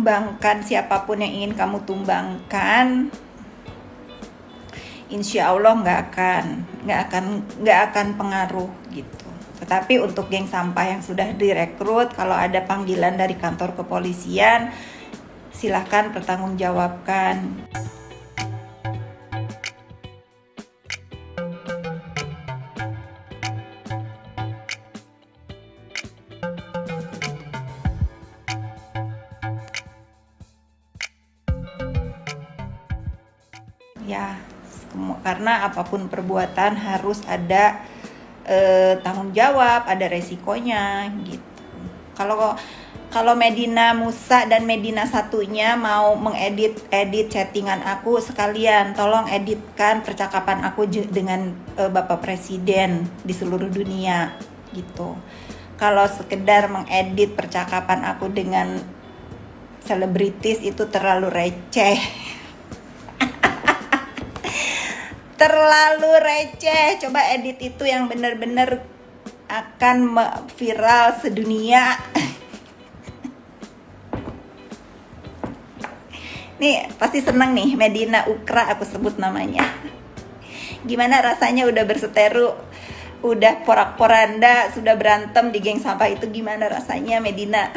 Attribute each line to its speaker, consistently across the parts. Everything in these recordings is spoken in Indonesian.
Speaker 1: tumbangkan siapapun yang ingin kamu tumbangkan, insya Allah nggak akan pengaruh gitu. Tetapi untuk geng sampah yang sudah direkrut, kalau ada panggilan dari kantor kepolisian, silahkan pertanggungjawabkan. Ya, karena apapun perbuatan harus ada tanggung jawab, ada resikonya gitu. Kalau Medina Musa dan Medina satunya mau mengedit chattingan aku, sekalian tolong editkan percakapan aku dengan Bapak Presiden di seluruh dunia gitu. Kalau sekedar mengedit percakapan aku dengan selebritis itu terlalu receh. Terlalu receh. Coba edit itu yang benar-benar akan viral sedunia. Nih pasti seneng nih, Medina Ukra aku sebut namanya. Gimana rasanya udah berseteru, udah porak-poranda, sudah berantem di geng sampah itu, gimana rasanya Medina?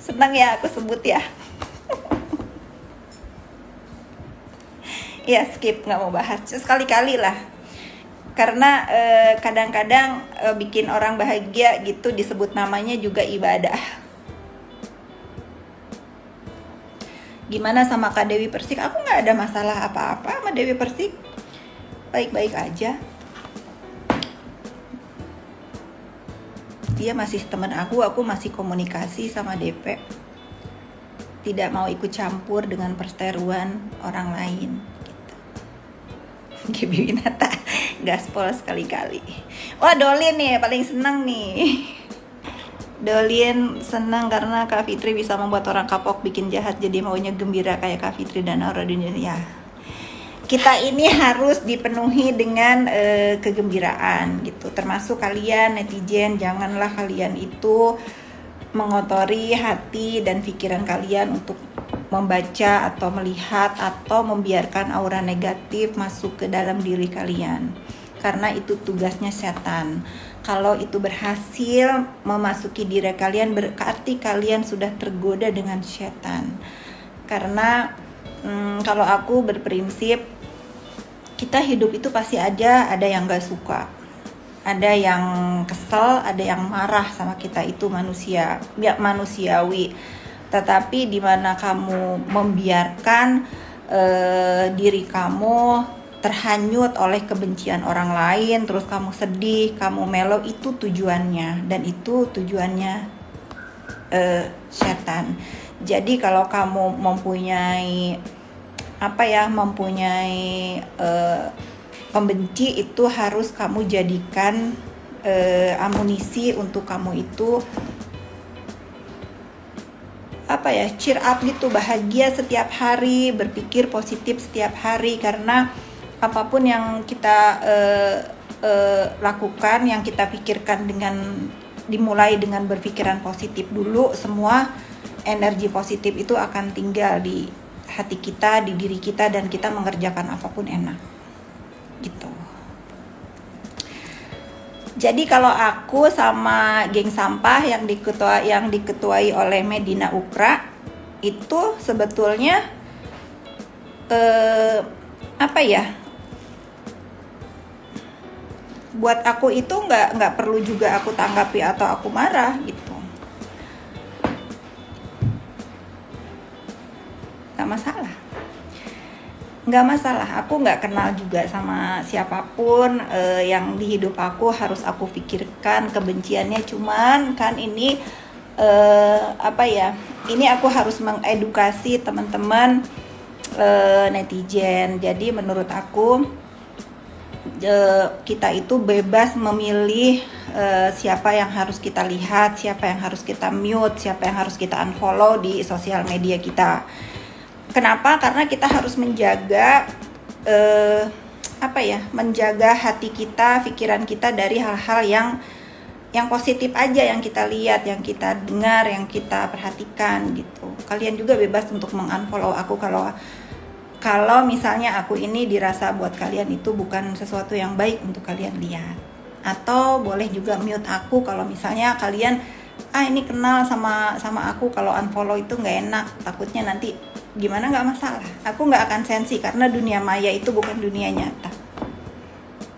Speaker 1: Seneng ya aku sebut ya. Ya skip, nggak mau bahas, sekali-kali lah. Karena kadang-kadang bikin orang bahagia gitu disebut namanya juga ibadah. Gimana sama Kak Dewi Persik? Aku nggak ada masalah apa-apa sama Dewi Persik, baik-baik aja. Dia masih teman aku masih komunikasi sama DP. Tidak mau ikut campur dengan perseteruan orang lain. Gibi Winata gaspol sekali-kali. Wah, Dolin nih paling senang nih. Dolin senang karena Kak Fitri bisa membuat orang kapok bikin jahat jadi maunya gembira kayak Kak Fitri dan Aura Dunia. Kita ini harus dipenuhi dengan kegembiraan gitu. Termasuk kalian netizen, janganlah kalian itu mengotori hati dan pikiran kalian untuk membaca atau melihat atau membiarkan aura negatif masuk ke dalam diri kalian, karena itu tugasnya setan. Kalau itu berhasil memasuki diri kalian, berarti kalian sudah tergoda dengan setan. Karena kalau aku berprinsip, kita hidup itu pasti ada yang gak suka, ada yang kesel, ada yang marah sama kita, itu manusiawi. Tetapi di mana kamu membiarkan diri kamu terhanyut oleh kebencian orang lain, terus kamu sedih, kamu melo, itu tujuannya, dan itu tujuannya setan. Jadi kalau kamu mempunyai pembenci, itu harus kamu jadikan amunisi untuk kamu itu cheer up gitu, bahagia setiap hari, berpikir positif setiap hari. Karena apapun yang kita lakukan, yang kita pikirkan, dimulai dengan berpikiran positif dulu, semua energi positif itu akan tinggal di hati kita, di diri kita, dan kita mengerjakan apapun enak gitu. Jadi kalau aku sama geng sampah yang diketuai oleh Medina Ukra itu sebetulnya buat aku itu nggak perlu juga aku tanggapi atau aku marah gitu, nggak masalah. Aku nggak kenal juga sama siapapun yang di hidup aku harus aku pikirkan kebenciannya. Cuman kan ini ini aku harus mengedukasi teman-teman netizen. Jadi menurut aku kita itu bebas memilih siapa yang harus kita lihat, siapa yang harus kita mute, siapa yang harus kita unfollow di sosial media kita. Kenapa? Karena kita harus menjaga menjaga hati kita, pikiran kita dari hal-hal yang yang positif aja yang kita lihat, yang kita dengar, yang kita perhatikan gitu. Kalian juga bebas untuk mengunfollow aku kalau misalnya aku ini dirasa buat kalian itu bukan sesuatu yang baik untuk kalian lihat. Atau boleh juga mute aku kalau misalnya kalian ini kenal sama aku, kalau unfollow itu nggak enak, takutnya nanti gimana, nggak masalah. Aku nggak akan sensi karena dunia maya itu bukan dunia nyata.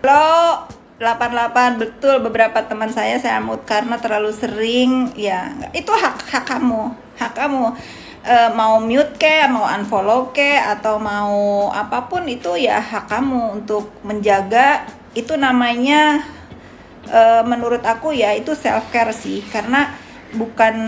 Speaker 1: Kalau 88 betul beberapa teman saya mute karena terlalu sering, ya itu hak kamu, mau mute ke, mau unfollow ke, atau mau apapun itu ya hak kamu untuk menjaga. Itu namanya menurut aku ya itu self care sih, karena bukan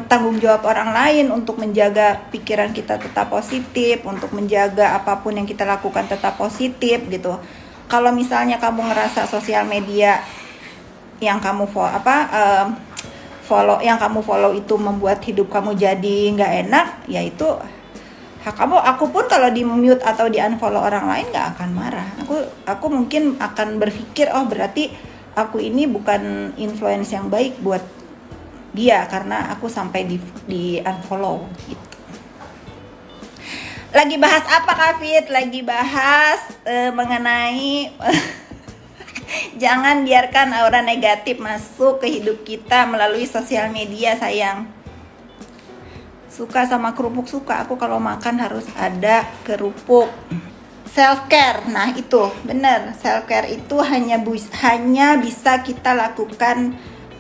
Speaker 1: tanggung jawab orang lain untuk menjaga pikiran kita tetap positif, untuk menjaga apapun yang kita lakukan tetap positif gitu. Kalau misalnya kamu ngerasa sosial media yang kamu follow itu membuat hidup kamu jadi nggak enak, ya itu hak kamu. Aku pun kalau di mute atau di unfollow orang lain nggak akan marah. Aku mungkin akan berpikir, oh berarti aku ini bukan influence yang baik buat dia karena aku sampai di unfollow gitu. Lagi bahas apa Kak Fit? Lagi bahas mengenai jangan biarkan aura negatif masuk ke hidup kita melalui sosial media, sayang. Suka sama kerupuk, suka. Aku kalau makan harus ada kerupuk. Self care, nah itu bener. Self care itu hanya bisa kita lakukan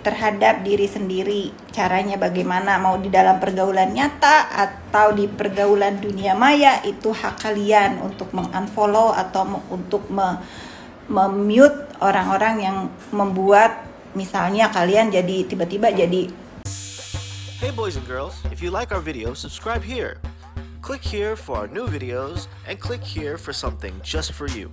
Speaker 1: terhadap diri sendiri. Caranya bagaimana? Mau di dalam pergaulan nyata atau di pergaulan dunia maya, itu hak kalian untuk mengunfollow atau untuk memute orang-orang yang membuat misalnya kalian jadi tiba-tiba jadi.
Speaker 2: Hey boys and girls, if you like our video, subscribe here. Click here for our new videos and click here for something just for you.